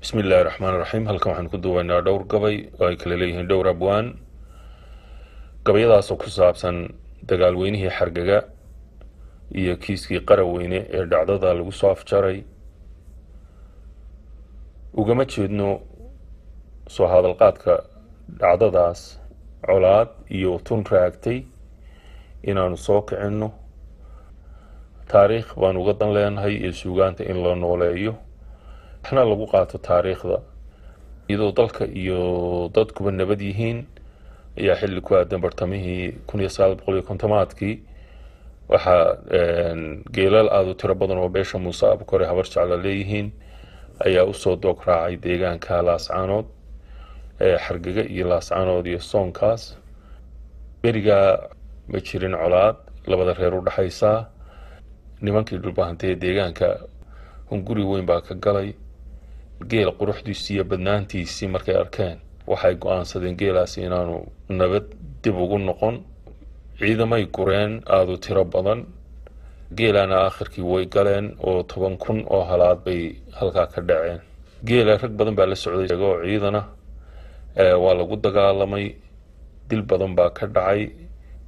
بسم الله الرحمن الرحيم halkan waxaan ku duubaynaa dhowr gabay oo ay kala leeyihiin dhowr abwaan gabayadaasoo ku saabsan dagaalweynihii xargaga iyo kiiskii qaraweyne ee dhacdada lagu soo afjaray ugama jeedno soo hadalqaadka dhacdadaas colaad iyo tun raagtay inaanu soo kicinno taariikh baan uga dan leenahay iyo suugaanta in la nooleeyo waxna lagu qaato taariikhda iyadoo dalka iyo dadkuba nabad yihiin ayaa xilli ku aadan bartamihii 1950-aadkii waxaa geelal aada u tiro badan oo beesha muuse abukore habar jecla leeyihiin ayaa usoo doog raacay deegaanka laascaanood xargaga iyo laascaanood iyo soonkaas berigaa ma jirin colaad labada reer u dhaxaysaa nimankii dhulbahantay deegaanka hunguri weyn baa ka galay geel quruxdiisii iyo badnaantiisii markay arkeen waxay go'aansadeen geelaasi inaanu nabad dib ugu noqon ciidamay gureen aada u tiro badan geelana aakhirkii way galeen oo 10,000 oo halaad bay halkaa ka dhaceen geela rag badan baa la socday oo ciidana waa lagu dagaalamay dil badan baa ka dhacay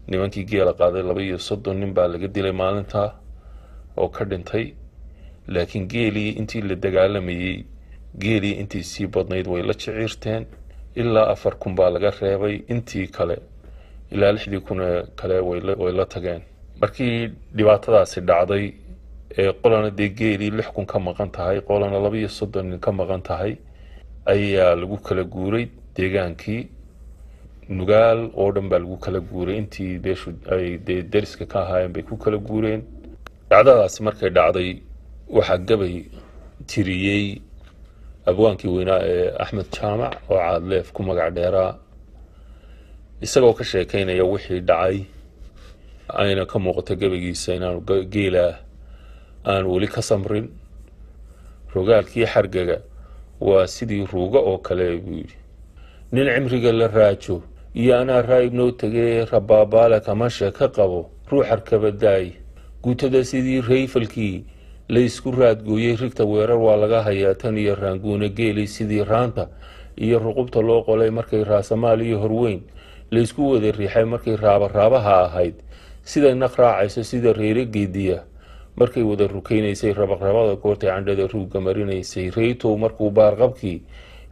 nimankii geela qaaday 32 nin baa laga dilay maalinta oo ka dhintay laakiin geelii intii la dagaalamayay geelii intii sii badnayd way la jiciirteen ilaa 4,000 baa laga reebay intii kale ilaa 60,000 kale way la tageen markii dhibaatadaasi dhacday ee qolana dee geelii 6,000 ka maqan tahay qolana 32 nin ka maqan tahay ayaa lagu kala guuray deegaankii nugaal oo dhan baa lagu kala guuray intii beeshu ay deriska ka ahaayeen bay ku kala guureen dhacdadaasi markay dhacday waxaa gabay tiriyey abwaankii weynaa ee axmed jaamac oo caadleef ku magac dheeraa isagoo ka sheekaynaya wixii dhacay ayna ka muuqato gabaygiisa inaanu geela aan weli ka samrin rogaalkii xargaga waa sidii ruuga oo kale buu yidhi nin cimriga la raajo iyo anaa raa'ib noo tegay rabaabaale kama sheeka qabo ruux arkabadaay guutada sidii rayfalkii la isku raadgooyay rigta weerar waa laga hayaa tan iyo raanguuna geelay sidii raanta iyo ruqubta loo qolay markay raasamaal iyo horweyn la isku wada riixay markay raabaraabaha ahayd siday naq raacayso sida reere geediya markay wada rukaynaysay rabaqrabada goortay candhada ruugga marinaysay reytow markuu baarqabkii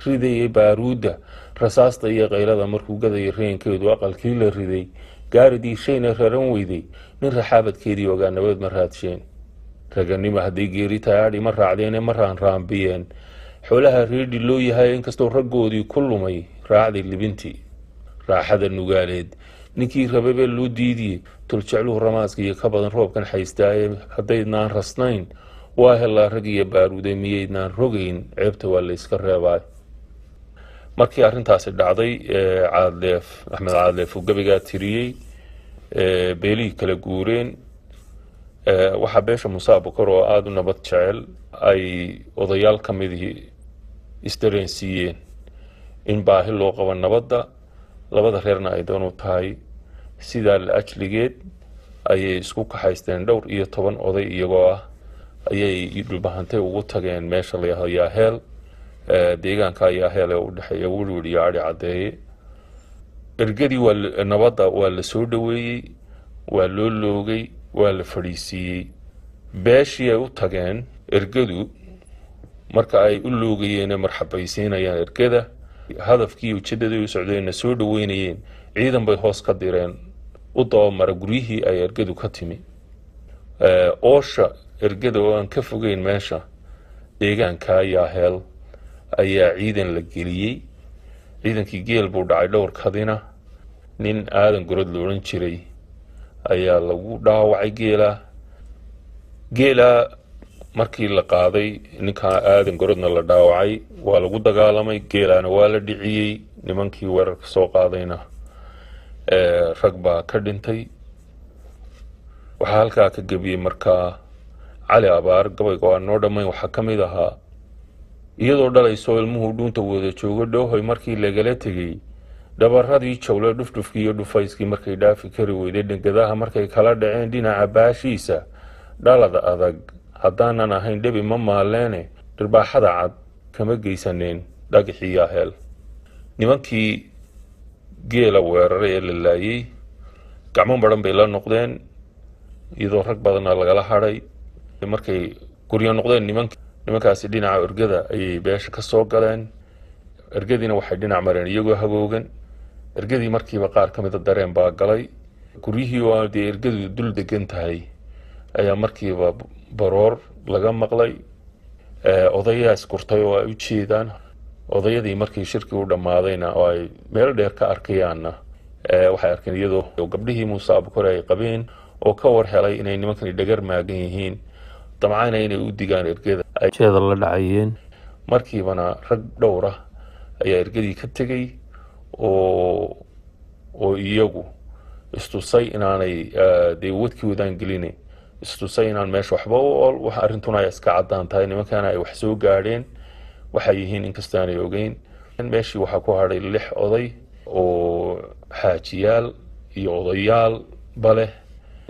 ridayay baaruudda rasaasta iyo qaylada markuu gadayay reenkeedu aqalkii la riday gaaridii shayna raran weyday nin raxaabadkeedii ogaa nabad ma raadsheen raganimo hadday geeri tayaadhi ma raacdeene ma raanraambiyeen xoolaha reedhi loo yahay inkastoo raggoodii ku lumay raacday libintii raaxada nugaaleed ninkii rababee loo diidiyey tuljecluhu ramaaska iyo ka badan roobkan haystaaye haddaydnaan rasnayn waa helaa rag iyo baaruuday miyaydnaan rogayn ceebta waa layska reebaa markii arrintaasi dhacday axmed caadleef uu gabaygaa tiriyey beelihii kala guureen waxaa beesha muuse abukor oo aada u nabad jecel ay odayaal ka midihii isdareensiiyeen in baahi loo qabo nabadda labada reerna ay doon u tahay sidaa la ajligeed ayay isku kaxaysteen dhowr iyo 10 oday iyagoo ah ayay dhulbahantay ugu tageen meesha la yidhaahdo yaaheel deegaanka yaaheel ee u dhexeeya werwer iyo adhi caddeeye ergadii nabadda waa la soo dhoweeyey waa loo loogay waa la fadhiisiiyey beeshii ay u tageen ergadu marka ay u loogayeen marxabaysiinayaan ergada hadafkii ujeedadii u socdeenna soo dhoweynayeen ciidan bay hoos ka direen u dabamara guryihii ay ergadu ka timi oosha ergada oo aan ka fogeyn meesha deegaanka yaaheel ayaa ciidan la geliyey ciidankii geel buu dhacay dhowr kadina nin aadan gorod la odhan jiray ayaa lagu dhaawacay geela markii la qaaday ninka aadan gorodna la dhaawacay waa lagu dagaalamay geelana waa la dhiciyey nimankii weerarka soo qaadayna rag baa ka dhintay waxaa halkaa ka gebiyey markaa cali abaar gabayga waa noo dhammayn waxaa ka mid ahaa iyadoo dhalayso ilmuhu dhuunta wada joogo dhowhoy markii lagala tegey dhabaradii jawle dhufdhufkii iyo dhufayskii markay dhaafi kari weyday dhangadaha markay kala dhaceen dhinaca baashiisa dhalada adag haddaanan ahayn dhebi ma maaleene dhirbaaxada cad kama geysaneen dhagaxii yaaheel nimankii geela weeraray ee la laayay gacmo badan bay la noqdeen iyadoo rag badanna lagala hadhay markay guryo noqdeen nimankaasi dhinaca ergada ayay beesha ka soo galeen ergadiina waxay dhinac mareen iyagoo hagoogan ergadii markiiba qaar ka mida dareen baa galay guryihii oo dee ergadu dul degan tahay ayaa markiiba baroor laga maqlay odayaa iskurtay oo ay u jeedaan odayadii markii shirkii u dhammaadayna oo ay meel dheer ka arkayaanna waxay arkeen iyadoo gabdhihii muuse abukore ay qabeen oo ka war helay inay nimankani dhagar maagan yihiin damcayna inay u digaan ergada ay jeeda la dhacayeen markiibana rag dhowr ah ayaa ergadii ka tegey oo iyagu istusay inaanay dee wadkii wadaan gelinayn istusay inaan meesha waxba u ol waxa arrintuna ay iska caddaan tahay nimankana ay wax soo gaadheen waxay yihiin inkastaanay ogeyn meeshii waxaa ku hadhay 6 oday oo xaajiyaal iyo odayaal baleh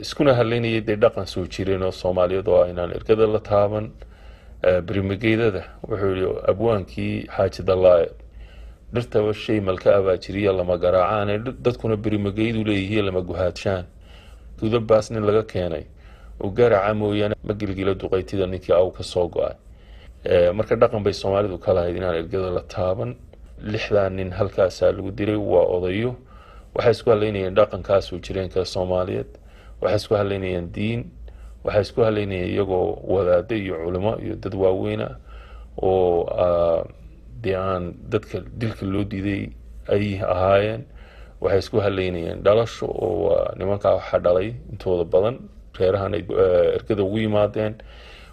iskuna haleynayay dee dhaqan soo jireen oo Soomaaliyeed oo inaan ergada la taaban birimageedada wuxuu yiri abwaankii xaaji dalaaye dhirta shay malka abaajiriya lama garaacaan dadkuna birimageedu leeyihiin lama guhaadshaan gudabaas nin laga keenay oo garaaca mooyaan ma gilgila duqaytida ninkii aw ka soo go'ay marka dhaqan bay Soomaalidu kala hayd inaan ergada la taaban 6 nin halkaas lagu diray waa odayo waxay isku haleynayeen dhaqankaas oo jireenka Soomaaliyeed waxay isku haleynayeen diin waxay isku haleynayeen iyagoo wadaad iyo culimo iyo dad waaweyn oo deegaan dadka dilka loo diiday ay ahaayeen waxay isku haleynayeen dhalasho oo nimanka waxa dhalay intooda badan reerahan ay ergada ugu yimaadeen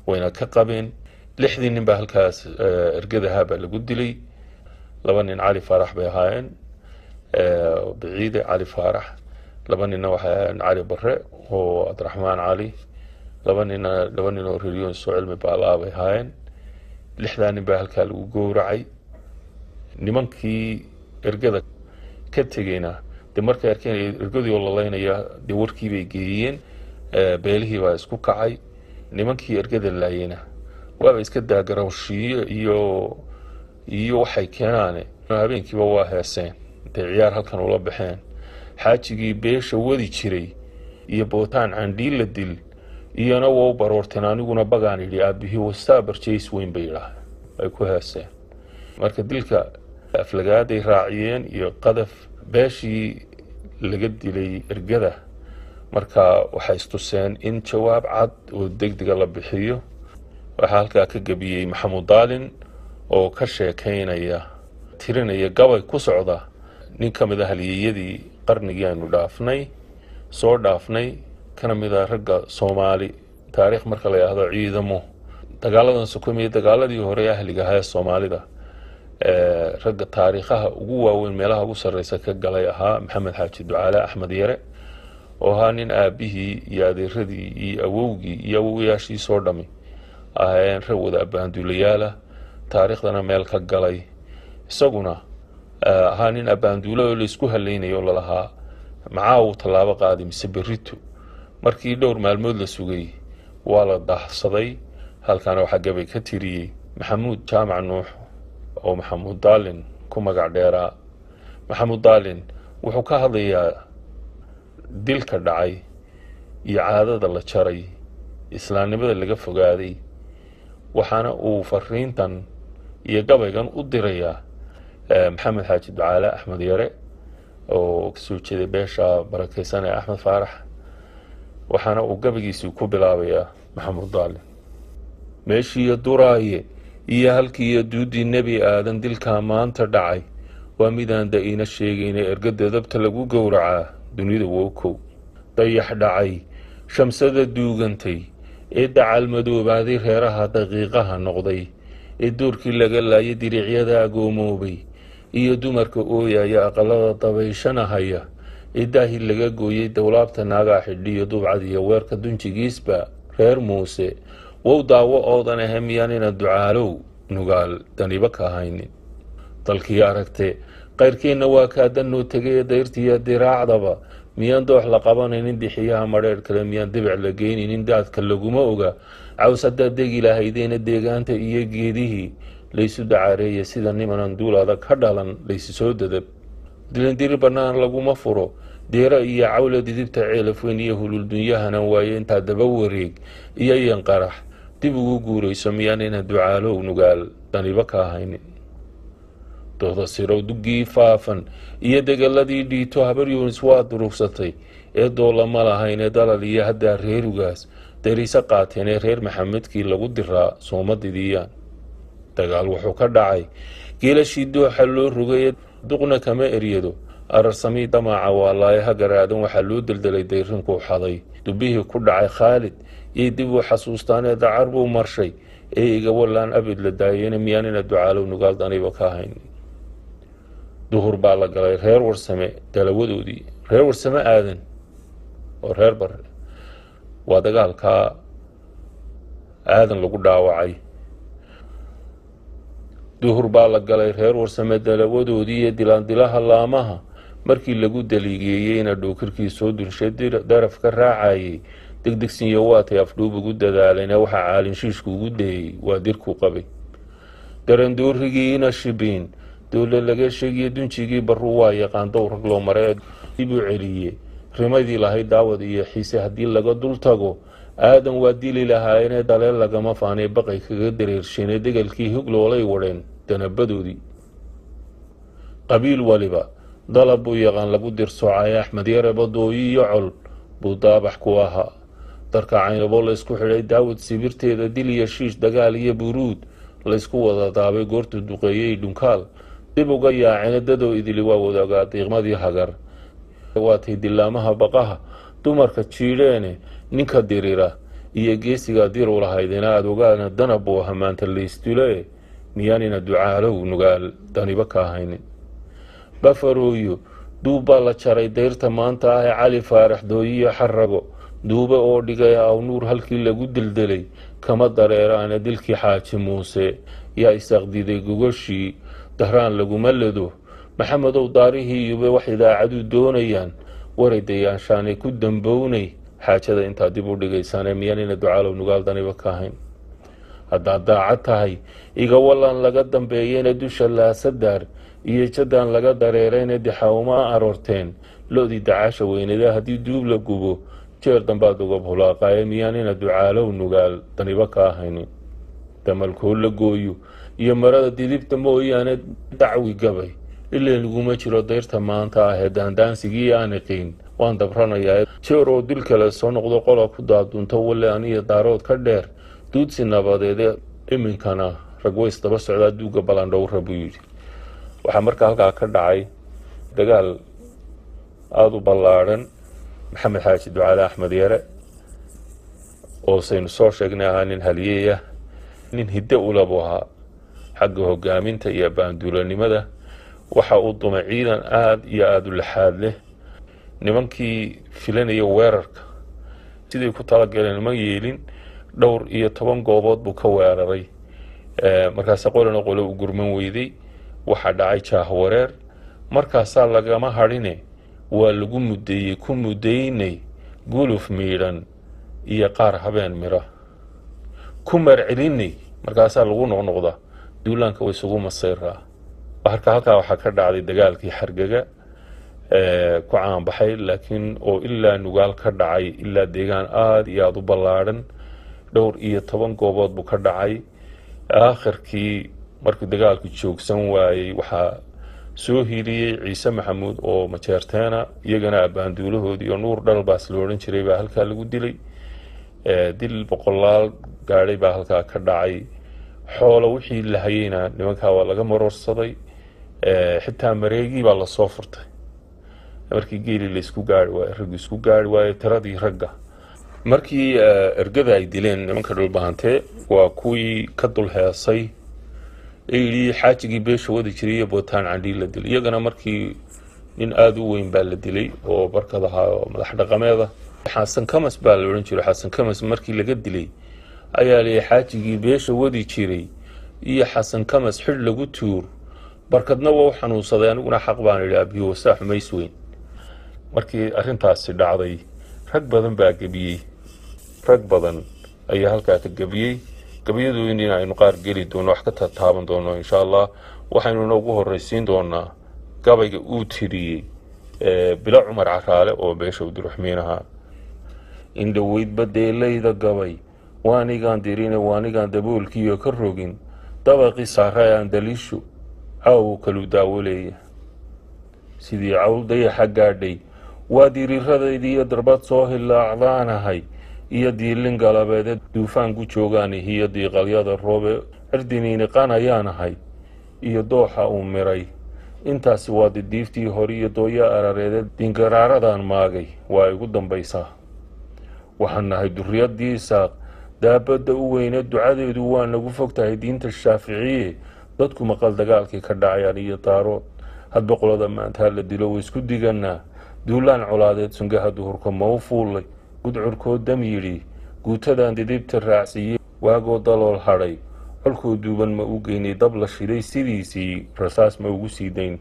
wayna ka qabeen 6 nin baa halkaas ergada haba lagu dilay 2 nin cali farax bay ahaayeen بعيد علي فارح لبننا وحيان علي برة هو عبد الرحمن علي لبننا ريليون سؤال مبالغ بهاين لحداني بهالكال وجورعي نمانكي إرجدا كتجينا دمرك أركين إرجدي والله لينا يا دوركي بيجيين بيله واسكو كعي نمانكي إرجدا اللينا وابس كده جروشي يو حكيانه هابين كي بواه حسين عيار هالكن ولا بحين حاجي بيش ودي جري iyo bootaan candhiil la dil iyana waa baroorteen aniguna bagaan iri aabihii wastabar jees weyn bay ay ku haaseen marka dilka aflagaaday raaciyeen iyo qadaf beeshii laga dilay ergada marka waxay istuseen in jawaab cad oo degdeg la bixiyo waxa halka ka gabiyay Maxamuud Daalin oo ka sheekeynaya tirinaya gabay ku socda nin kamid ah haliyadii qarnigii aynu dhaafnay soo dhaafnay kana mid ah ragga Soomaali taariikh marka la yiraahdo ciidamo dagaaladan sukumay dagaaladii hore ahliga ah Soomaalida ragga taariikhaha ugu waaweyn meelaha ugu sareysa ka galay ahaa Maxamed Xaaji Ducaale Axmed Yare oo haa nin aabihii iyo adeeradii iyo awowgii iyo awowayaashii soo dhamay ahayeen rawada abaanduulayaal taariikhdana meel ka galay isaguna haa nin abaanduulayo la isku haleynayo lalahaa معاو طلابة قادم سبريتو مركي دور مالمود لسوغي والا دحصدي هل كانوا حقبي كتيري محمود جامع نوح او محمود دالين كما قعديرا محمود دالين وحكا هذا ديلك دعي إعادة الله شري إسلام نبدا اللي قفو قادي وحانا وفرين تن يقبي كان قدريا محمد حاج دعالة أحمد يري oo soo jeeday beesha barakeysan Axmed Faarax waxaana uu gabagiisu ku bilaabaya Maxamuud Daalin meeshii duraaye iyo halkii duudii nabi aadan dilka maanta dhacay waa midaan daayina sheegayna ergada dabta lagu gowracaa dunida wookow dayax dhacay shamsada duugantay ee dacal madoobaaday reeraha daqiiqaha noqday ee doorkii laga laayay diricyada agoomoobay iyo dumarka ooyaya aqalada dabayshanahaya idaahi laga gooyay dawlaabta naaga xidhiyo dubcad iyo weerka dunjigiisba reer Muuse wuu daawo oodan ahamiyaan in ducaalow nugaal daniba ka haynin dalkii aragtay qayrkeena waa ka danno tagay dayrtiya diraacdaba miyaan doox la qabanaynin dixiyaha mareer kale miyaan dibic la geyninin daadka laguma oga cawsada degi lahaydeena deegaanta iyo geedihii laysu dacaareeya sida nimanan duulaada ka dhalan laysi soo dadab dilindiri bannaan laguma furo deera iyo cawla didibta ceelafweyn iyo hululdunyahanan waaye intaa daba wareeg iyo yanqarax dib ugu guurayso miyaanayna ducaalow nugaal daniba ka ahaynin dooda sirow duggii faafan iyo degaladii dhiito habar yunis waa durugsatay ee doolama lahayn ee dalal iyo haddaa reerugaas dariise qaateen ee reer maxamedkii lagu diraa sooma didiyaan dagaal wuxuu ka dhacay geelashii dooxa loo rogay duqna kama eryado ararsamii damaaca waalaaye hagaraadan waxaa loo deldelay dayrinkuu xaday dubbihii ku dhacay khaalid iyo dib u xasuustaan ee dacar buu marshay ee iga wallaan abid la daayena miyaanina ducaalow nugaal daniba ka ahayn duhur baa la galay reer warsame dalawadoodii reer warsame aadan oo reer bare waa dagaalkaa aadan lagu dhaawacay duhur baa la galay reer warsame dalawadoodii iyo dilaandilaha laamaha markii lagu daliigeeyeyna dhowkirkii soo dunshay daraf ka raacayay degdegsinyo waatay afdhuub ugu dadaalayna waxaa caalinshiishku ugu dayey waa dirkuu qabay darandoorigiina shibiin dowla laga sheegiyo dunjigii barru waa yaqaan dowrag loo maray dibuu celiye rimadii lahayd daawad iyo xiise haddii laga dul tago aadan waa dili lahaayeenee daleel lagama faanay baqay kaga dareersheene degalkii hog loolay wadheen danabadoodii qabiil waliba dalab buu yaqaan lagu dirsoocay axmed yare badooyi iyo col buu daabax ku ahaa darka caynabo laysku xidhay daawad sibirteeda dil iyo shiish dagaal iyo buruud laysku wada daabay goortu duqeeyey dhunkaal dib uga yaaceen dadoo idili waa wadaagaa diiqmadii hagar waatay dilaamaha baqaha dumarka jiidheene ninka dirira iyo geesigaa diru lahaydena aada ogaana danab buu aha maanta laysdule miyaanina ducaalow nugaal daniba ka ahaynin bafarooyo duub baa la jaray dayrta maanta ah ee cali faarax dooyiyo xarago duube oo dhigay awnuur halkii lagu deldelay kama dareeraana dilkii xaaji muuse yaa isaaqdiday gogoshii dahraan laguma lado maxamedow daarihii yube wax idaacadu doonayaan waradayaanshaanay ku dambownay xaajada intaa dib u dhigaysaane miyaanina ducaalow nugaal daniba ka ahayn haddaad daacad tahay iga wallaan laga dambeeyeyna dusha laasadaar iyo jadaan laga dareerayna dixawma aroorteen lo-dii dacaasha weynada haddii duub la gubo jeer dambaad uga bulaaqaaye miyaanina ducaalow nugaal daniba ka ahaynin damalkoo la gooyo iyo marada didibta mooyaane dacwi gabay ilaa laguma jiro dayrta maanta ah ee daandaansigii aan iqiin waan dabranayaa jeer oo dil kale soo noqdo qola ku daadunto walle aniyo daarood ka dheer duudsi nabadeede iminkana ragways daba socdaa duuga balandhowra buu yidhi waxaa markaa halkaa ka dhacay dagaal aada u ballaadhan maxamed xaaji ducaale axmed yare oo saynu soo sheegnay ahaa nin halyeeyah nin hiddo ula buu ahaa xagga hogaaminta iyo baanduulanimada waxa uu dumay ciidan aada iyo aada u laxaad leh nimankii filanaya weerarka siday ku talagaleen ma yeelin dhowr iyo 10 goobood buu ka weeraray markaas qolana qolo u gurman weyday waxa dhacay jaahwareer markaasaa lagama hadhine waa lagu mudeeyey ku mudeynay guluf miidhan iyo qaar habeen mira ku marcelinay markaasaa lagu noqnoqda duulaanka way isugu masayraa halkaa waxaa ka dhacday dagaalkii xargaga ku caanbaxay laakiin oo ilaa nugaal ka dhacay ilaa deegaan aada iyo aada u ballaadhan dhowr iyo 10 goobood buu ka dhacay aakhirkii markii dagaalku joogsan waayey waxaa soo hiiliyey ciise maxamuud oo majeerteena iyagana abaanduulahoodii iyo nuur dhalbaas la odhan jiray baa halkaa lagu dilay dil boqolaal gaadhay baa halkaa ka dhacay xoolo wixii la hayeyna nimankaa waa laga maroorsaday xitaa mareegii baa lasoo furtay markii geeli laysku gaari waaye raggu isku gaari waaye tiradii ragga markii ergada ay dileen nimanka dhulbahantee waa kuwii ka dul heesay ee yidhi xaajigii beesha wadi jiray iyo bootaan candhii la dilay iyagana markii nin aada u weyn baa la dilay oo barkad ahaa oo madax dhaqameeda xasan kamas baa la odhan jiray xasan kamas markii laga dilay ayaa leeyahay xaajigii beesha wadi jiray iyo xasan kamas xidh lagu tuur barkadna waa u xanuunsaday aniguna xaq baan idhi abiyo wasaax mays weyn markii arrintaasi dhacday rag badan baa gebiyey rag badan ayaa halkaa ka gebiyey gabayadu in aynu qaar geli doono wax ka taaban doono insha allah waxaynu ugu horeysiin doonaa gabayga uu tiriyey bila cumar caraale oo beesha Abdiraxmaan in dhaweyd badeelayda gabay waanigaan dirine waanigaan daboolkiyo ka rogin dabaqi saarayaan dalishu aw kalu daawaleeya sidii cawl dayaxa gaadhay waa diriradaydii iyo darbad soo hilaacdaanahay iyo diilin galabeed duufaan ku joogaan iyo diiqalyada roobe ardiniina qanayaanahay iyo dooxa uu miray intaasi waa diiftii hore iyo dooya arareed dingaraaradan maagay waa ugu dambaysaa waxaan nahay duriyadiisa daabada u weyne ducadeedu waa nagu fogtahay diinta Shaaficiye dadku maqal dagaalkii ka dhacayaan iyo daarood hadba qolada maanta la dilo way isku diganaa duulaan colaadeed sungaha duhurka mawfuulay gudcurkood dam yiri guutadan didibta raacsiye waagoo dalool hadhay halkuu duuban ma u geynay dab la shiday sidiisii rasaas ma ugu siidayn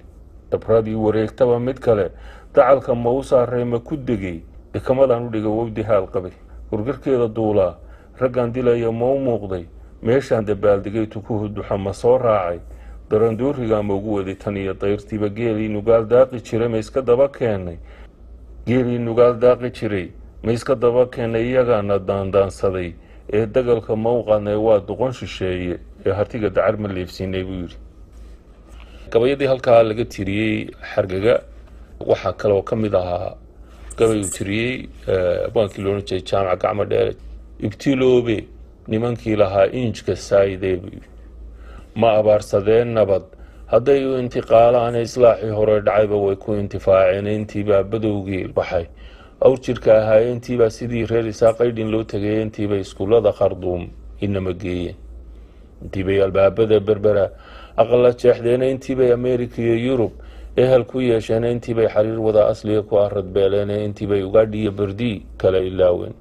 dabradii wareegtaba mid kale dacalka ma u saaray ma ku degay dekamadan u dhigay wawdi haal qabay gurgurkeeda duulaa raggan dilaya ma u muuqday meeshaan dabaaldegay tukuhu duxa ma soo raacay daranduuriga ma ugu waday tan iyo dayrtiiba geelii nugaal daaqi jiray ma iska daba keenay geelii nugaal daaqi jiray ma iska daba keenay iyagaana daandaansaday ee dagalka mawqadnay waa duqon shisheeye ee hartiga dacar ma leefsiinay buu yiri gabayadii halkaa laga tiriyey xargaga waxaa kaloo ka mid ahaa gabay uu tiriyey baankii loo jeey jaamac gacmo dheer ibtiloobe nimankii lahaa injka saayidee ma abaarsadeen nabad hadday u intiqaalaan islaaxii hore dhacayba way ku intifaaceen intiibaa badowgii baxay awr jirka ahaa intiibaa sidii reer isaaqaydhin loo tagay intiibay iskuullada kharduum inama geeyeen intiibay albaabada berbera aqala jeexdeen intiibay Ameerika iyo Yurub ehel ku yeesheen intiibay xiriir wada asliga ku aradbeeleen intiibay ugaadhiyo bardi kala ilaaween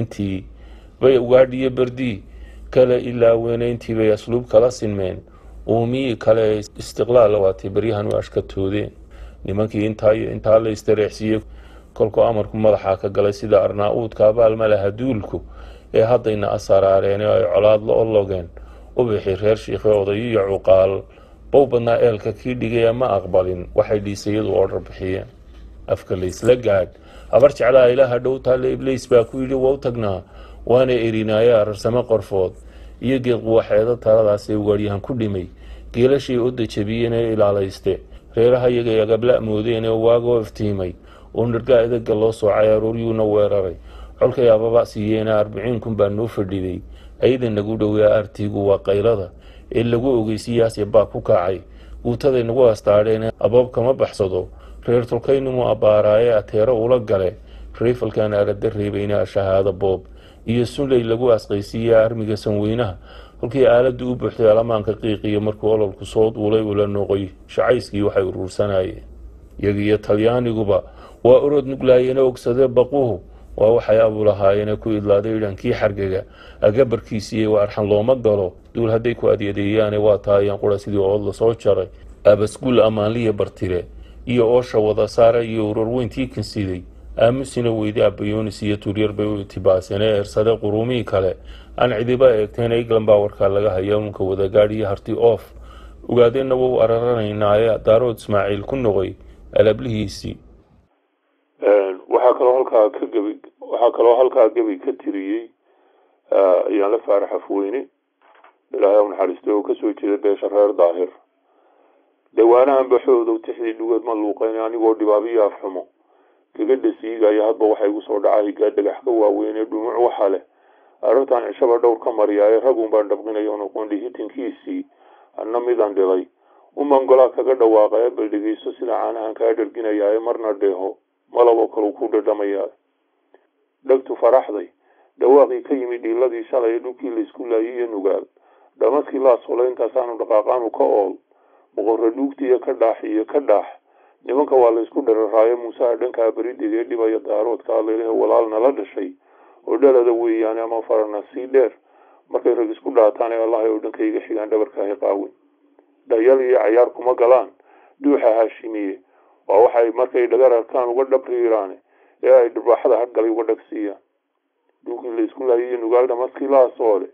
intii bay ugaadhiyo bardi kala ilaaween intiibay asluub kala sinmeen uumii kale istiqlaal waati baryahan u ashkatoodeen nimankii intaa la istareexsiiyey kolku amarku madaxa ka galay sida arnaa'uudka abaal malaha duulku ee haddayna asaraareen ay colaad la ologeen u bixi reer shiikhe oday iyo cuqaal bow badnaa eelka kii dhigay ma aqbalin waxay dhiisayadu order bixiyeen afka laysla gaadh habar jeclaa ilaaha dhow taale ibliis baa ku yidhi waa u tagnaa waana erinaya ararsamo qorfood iyo geed quwaxeeda taladaasay ugaadhyahan ku dhimay geelashii u dajabiyeen ee ilaalayste reeraha iyaga agabla moodeen ee waagoo iftiimay oo nirgaa idaga loo soocay aruuryuuna weeraray colkay ababa siiyeen 40 kun baa noo fadhiday aydan nagu dhowaa artigu waa qaylada ee lagu ogeysiyaasay baa ku kacay guutaday nagu astaadeen abab kama baxsado reer tulkaynu abaaraaye ateero ula gale rifalkan arada reebayna shahaado boob iyo sunlay lagu asqaysiiyay armiga sanweynaha halkii aaladu u buuxday alamaanka qiiqiyo markuu ololku soo duulay ula noqoy shacayskii waxay urursanayeen iyagiyo talyaaniguba waa urod nuglaayeen ogsadee baquhu waa waxay abu lahaayeen ku idlaaday dhankii xargaga agabarkiisii waa arxan looma galo duul hadday ku adeedeeyaan waa taayaan qura sidii oo la soo jaray abaskuul amaanliya bartire iyo oosha wada saara iyo urur weyntii kansiday aamusina weydi abayoonis iyo turyar bay u tibaaseen ersade quruumii kale aan cidiba eegteen England baa warka laga hayo unka wada gaadhiyo harti off ugaadeenna wuu araranaynaa daarood Ismaaciil ku noqoy alablihiisi waxaa kaloo halkaa gabi ka tiriyey ayaan la faarax afweyne ilaahay u naxariisto oo kasoo jeeda beesha reer daahir dawaanahan baxooda tixdii dhugeed ma luuqayn anigoo dhibaabiyo afxumo gabadha siigaya hadba waxay ugu soo dhacay gaadhagax ka waaweyn ee dhumuc waxa leh arrintan cishaba dhowr ka mariyay ragun baan dhabqinayo oo qoondhi hitinkiisii anna midaan dhilay umangolaa kaga dhawaaqay baldhigayso sida caanahan ka dharginaya marna dheeho malabo kale ku dhadhamaya dhagtu faraxday dhawaaqii ka yimid dhiiladii shalay dhulkii la isku laayay nugaal dhamaskii la sooleynta saanu dhaqaaqaanu ka ool boqorra dhugtiya ka dhaax nimanka waa la isku dhararaayo Muuse dhanka baridiga dhibaya daaroodka leeyahay walaalna la dhashay oo dhalada weeyaan ama farana si dheer markay rag isku dhaataan Allah oo dhankayga xigaan dhabarka ay qaawin dayal iyo ciyaar kuma galaan duuxa haashimiye waa waxay markay dhagar arkaan uga dhabriiraan ee ay dhibaaxada galay uga dhagsiya dhulkii la isku laayay nugaal dhamaskii la soole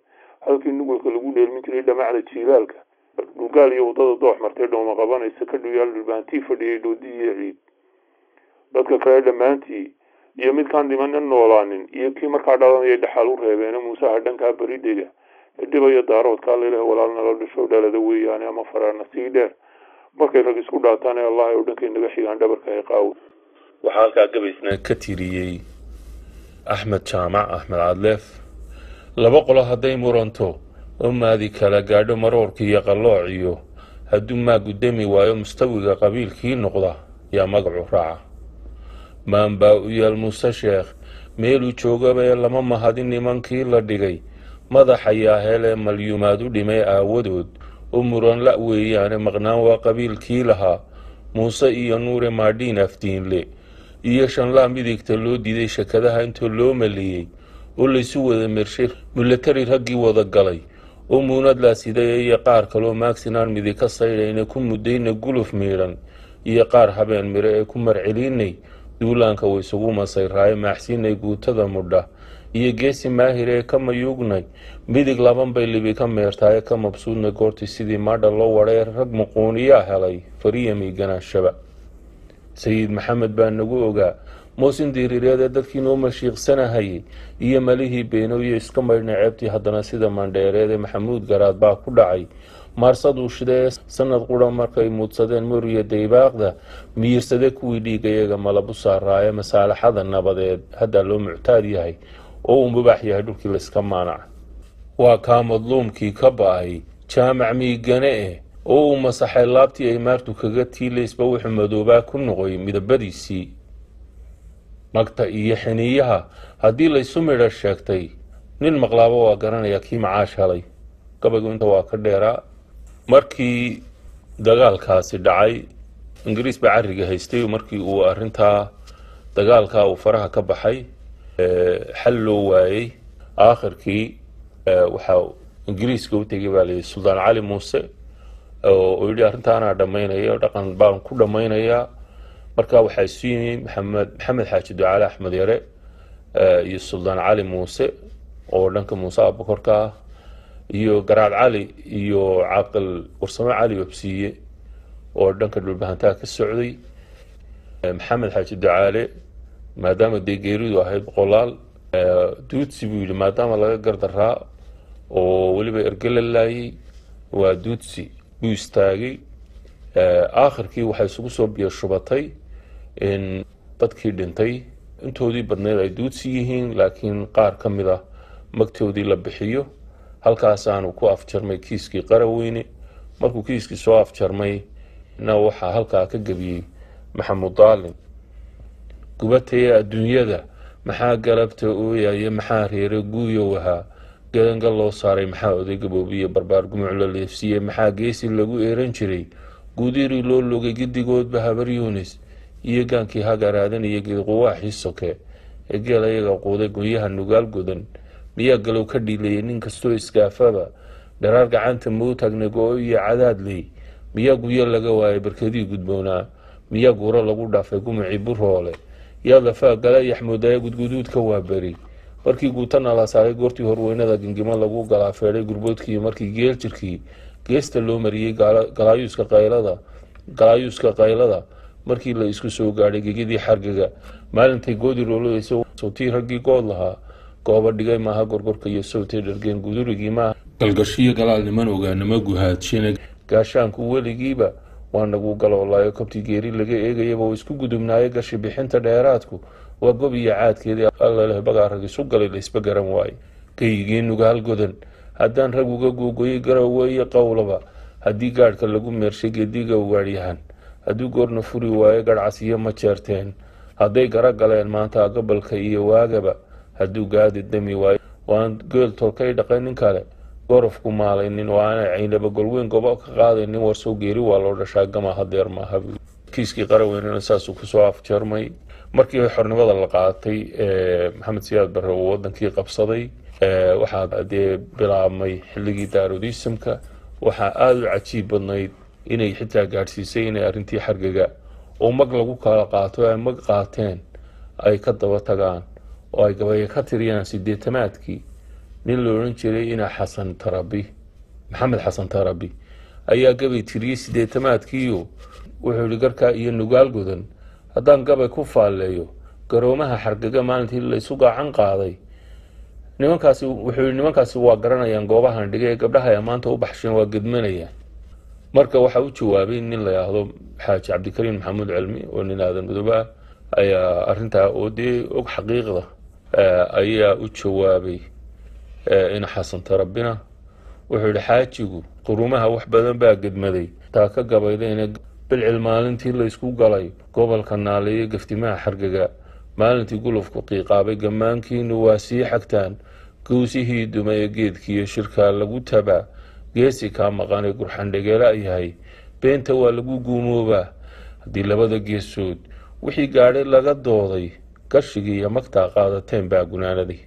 halkii nugulka lagu dheelmin jiray dhamacda jiilaalka dhugaal iyo wadada doox martay dhooma qabanaysa ka dhuyaal dhulbaantii fadhiyay dhoodii iyo ciid dadka kale dhammaantii iyo midkaan dhiman in noolaanin iyo kii markaa dhalanaya dhaxal u reebeena muusaha dhankaa beridega dhibaya daaroodkaa leelaha walaal nala dhasho dhalada weeyaane ama faraana sii dheer markay rag isku dhaataan ee allah oo dhankay naga xigaan dhabarka ay qaawo waxaa halkaa gabaysna ka tiriyey axmed jaamac axmed cadleef laba qolo hadday muranto oo maadi kala gaadho maroorka iyo qallooc iyo hadduu maa gudami waayo mustawiga qabiilkii noqda yaa magacu raaca maan baa u yaal muuse sheekh meeluu joogaba ee lama mahadin nimankii la dhigay madax ayaa helee malyuumaad u dhimay aawadood oo muran la' weeyaane maqnaan waa qabiilkii lahaa muuse iyo nuure maadhiin afdiinle iyo shanlaa midigta loo diiday shakadaha intoo loo maleeyey oo laysu wada mershay milatari raggii wada galay oo muunadlaa sidaya iyo qaar kaloo maagsinaan midig ka saydhayna ku muddayna guluf miidhan iyo qaar habeen miro ee ku marceliinay duulaanka waysugu masayraaye maaxsiinay guutada mudha iyo geesi maahir ee ka mayuugnay midig laban bay libi ka meertaaye ka mabsuudna goortii sidii maadha loo wadhay rag muquuniyaa helay fariyamay ganaashaba sayid maxamed baa nagu ogaa moosin diiriireedee dadkii noo mashiiqsanahayay iyo malihii beenooye iska maydhna ceebtii haddana sida mandheereede maxamuud garaad baa ku dhacay maarsaduu shidee sanad qura markay muudsadeen moriya daybaaqda miyirsade kuwii dhiigayaga malabu saaraaye masaalaxada nabadeed haddaa loo muctaad yahay oo uu mubaax yahay dhulkii layska maanaca waa kaa madluumkii ka ba'ay jaamac miigane eh oo uu masaxay laabtii ay maartu kaga tiilaysba wuxuu madoobaa ku noqoy midabadiisii magta iyo xiniyaha haddii laysu midha sheegtay nin maqlaabo waa garanaya kii macaash helay gabaygu inta waa ka dheeraa markii dagaalkaasi dhacay ingiriis baa carriga haystay markii uu arrintaa dagaalkaa uu faraha ka baxay xal loo waayey aakhirkii waxaa ingiriiska u tegay baa layidhi suldaan cali muuse oo yidhi arrintaanaa dhammaynaya dhaqan baan ku dhammaynayaa markaa waxaa isu yimi maxamed xaaji ducaale axmed yare iyo suldaan cali muuse oo dhanka muuse abukorka ah iyo garaad cali iyo caaqil warsamo cali wabsiiye oo dhanka dhulbahantaa ka socday maxamed xaaji ducaale maadaama dee geeridu ahayd boqolaal duudsi buu yidhi maadaama laga gardaraa oo weliba ergela laayay waa duudsi buu istaagay aakhirkii waxay isugu soo biyo shubatay in dadkii dhintay intoodii badneed ay duudsi yihiin laakiin qaar ka mid ah magtoodii la bixiyo halkaasaanu ku afjarmay kiiskii qaraweyne markuu kiiskii soo afjarmay na waxaa halkaa ka gebiyey maxamud daalin gubataya adduunyada maxaa galabta ooyaye maxaa reere guuyow ahaa gadangal loo saaray maxaa oday gaboobiye barbaar gumuc la leefsiiyey maxaa geesi lagu eeran jiray guudirii loo logay gidigoodba habar yuunis iyo gaankii hagaraadan iyo geedquwaaxii soke ee geel ayaga quuday gonyaha nugaal godan miyaa galow ka dhiilayay nin kastoo iskaafaba dharaar gacanta mootagna go-o iyo cadaadley miyaa guyo laga waayay barkadii gudboonaa miyaa guuro lagu dhaafay gumucii buroole yaa lafaa gala yaxmuudaya gudguduudka waa beri markii guutana la saaray goortii horweynada gingimo lagu galaafeeday gurboodkii markii geel jirkii geesta loo mariyey galaayuuska qaylada markii la isku soo gaadhay gegidii xargaga maalintay goodi roolodaysa sawtii raggii good lahaa gooba dhigay maaha gorgorka iyo sawtay dhargeen gudurigii maaha galgashiyo galaal niman ogaanama guhaadshina gaashaanku weligiiba waa nagu galoolaayo kobtii geeri laga eegayaba oo isku gudubnaayo gashi bixinta dheeraadku waa gob iyo caadkeedii allaleh bagaa rag isu galay laysba garan waaye geyigii nugaal godan haddaan rag uga googoyey garaweeye qowlaba haddii gaadhka lagu meershay gediga ugaadhyahan hadduu goorna furi waayo garhcas iyo ma jeerteen hadday gara galeen maanta gobolka iyo waagaba hadduu gaadi dami waayo waan geel tolkay dhaqay nin kale gorofku maalaynin oo aanay caynaba golweyn gobo ka qaadaynin warsoo geeri waa loo dhashaa gama hadeer maaha kiiskii qaraweynena saasuu kusoo afjarmay markii xornimada la qaatay maxamed siyaad barre uu wadankii qabsaday waxaa dee bilaabmay xilligii daarudiisamka waxaa aada u cajiib badnayd inay xitaa gaadhsiisay inay arrintii xargaga oo mag lagu kala qaato ay mag qaateen ay ka daba tagaan oo ay gabayo ka tiriyaan 80aadkii nin la oran jiray ina xasan tarabi maxamed xasan tarabi ayaa gabay tiriyey 80aadkiiyo wuxuu yidhi garkaa iyo nugaal godan haddaan gabay ku faalleeyo garoomaha xargaga maalintii la isu gacan qaaday nimankaasi wuxuu yidhi nimankaasi waa garanayaan goobahan dhigay ee gabdhaha ay maanta u baxsheen waa gedmanayaan marka waxa uu jawaabay nin la yiraahdo xaaji cabdikariim maxamuud cilmi oo nin aadan mudaba ayaa arinta oo og xaqiiqda ayaa u jawaabay in xasan tarabina wuxuu yidhi xaajigu qurumaha wax badan baa gedmaday taa ka gabaydayna bilcil maalintii la isku galay gobolka naaleeye gaftimaha xargaga maalintii gulufku qiiqaabay gammaankiinu waa sii xagtaan gowsihii dumaya geedkiiyo shirkaa lagu tabaa geesi kaa maqanay gurxandhageela yahay beenta waa lagu guumoobaa haddii labada geesood wixii gaadhay laga dooday gashigii iyo magtaa qaadateen baa gunaanaday